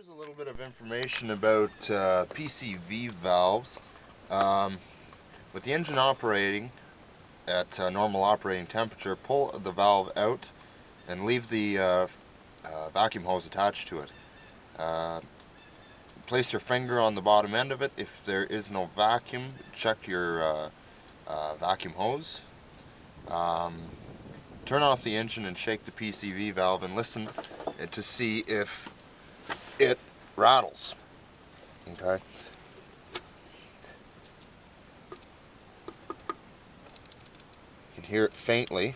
Here's a little bit of information about PCV valves. With the engine operating at normal operating temperature, pull the valve out and leave the vacuum hose attached to it. Place your finger on the bottom end of it. If there is no vacuum, check your vacuum hose. Turn off the engine and shake the PCV valve and listen to see if it rattles. Okay. You can hear it faintly.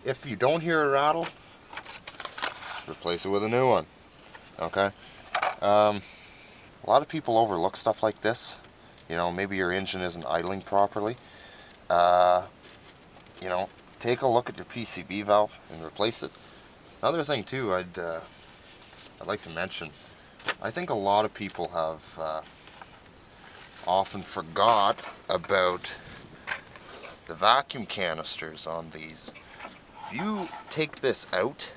If you don't hear a rattle, replace it with a new one. Okay. A lot of people overlook stuff like this. You know, maybe your engine isn't idling properly. You know, take a look at your PCV valve and replace it. Another thing too, I'd like to mention, I think a lot of people have often forgot about the vacuum canisters on these. If you take this out,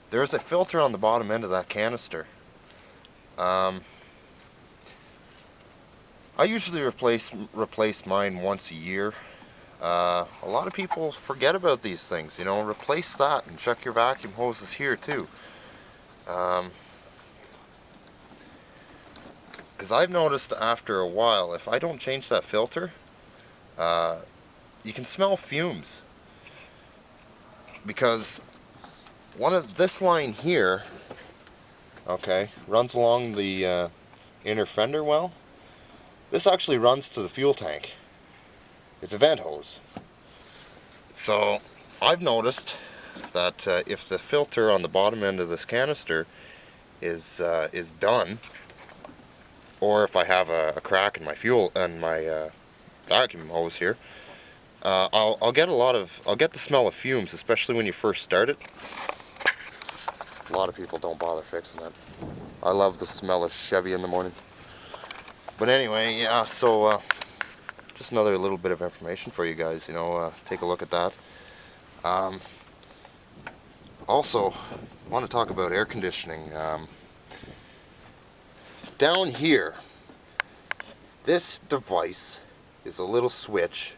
there's a filter on the bottom end of that canister. I usually replace mine once a year. A lot of people forget about these things, you know. Replace that and check your vacuum hoses here too. Because I've noticed after a while, if I don't change that filter, you can smell fumes. Because one of this line here, okay, runs along the inner fender well. This actually runs to the fuel tank. It's a vent hose. So I've noticed that if the filter on the bottom end of this canister is done, or if I have a crack in my fuel and my vacuum hose here, I'll get the smell of fumes, especially when you first start it. A lot of people don't bother fixing it. I love the smell of Chevy in the morning. But anyway, yeah, so just another little bit of information for you guys, you know, take a look at that. Also, I want to talk about air conditioning. Down here, this device is a little switch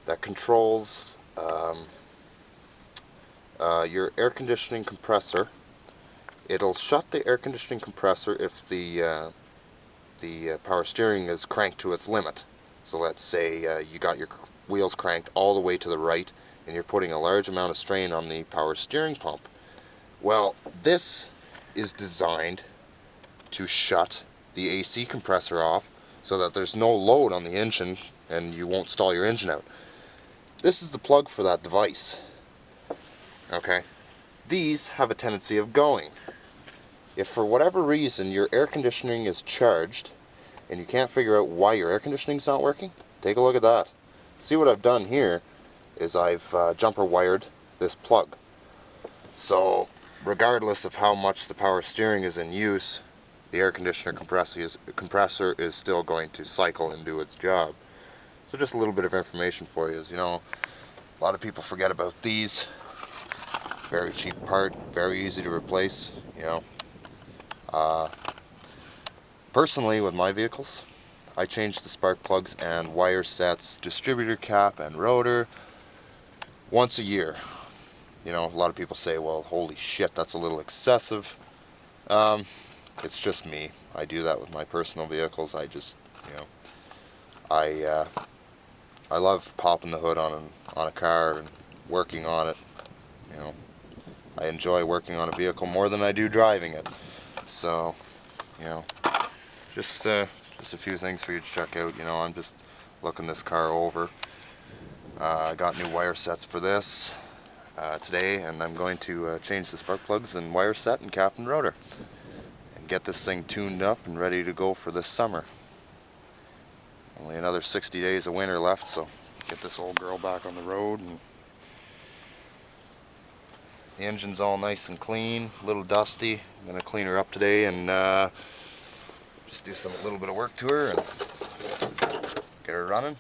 that controls your air conditioning compressor. It'll shut the air conditioning compressor if the power steering is cranked to its limit. So let's say you got your wheels cranked all the way to the right and you're putting a large amount of strain on the power steering pump. Well, this is designed to shut the AC compressor off so that there's no load on the engine and you won't stall your engine out. This is the plug for that device. Okay? These have a tendency of going. If for whatever reason your air conditioning is charged and you can't figure out why your air conditioning's not working, take a look at that. See, what I've done here is I've jumper wired this plug. So regardless of how much the power steering is in use, the air conditioner compressor is still going to cycle and do its job. So just a little bit of information for you is, you know, a lot of people forget about these. Very cheap part, very easy to replace, you know. Personally, with my vehicles, I change the spark plugs and wire sets, distributor cap and rotor once a year. You know, a lot of people say, well, holy shit, that's a little excessive. It's just me. I do that with my personal vehicles. I just, you know, I love popping the hood on a car and working on it. You know, I enjoy working on a vehicle more than I do driving it. So, you know, just a few things for you to check out. You know, I'm just looking this car over. I got new wire sets for this today, and I'm going to change the spark plugs and wire set and cap and rotor and get this thing tuned up and ready to go for this summer. Only another 60 days of winter left, so get this old girl back on the road. And the engine's all nice and clean, a little dusty. I'm going to clean her up today and just do a little bit of work to her and get her running.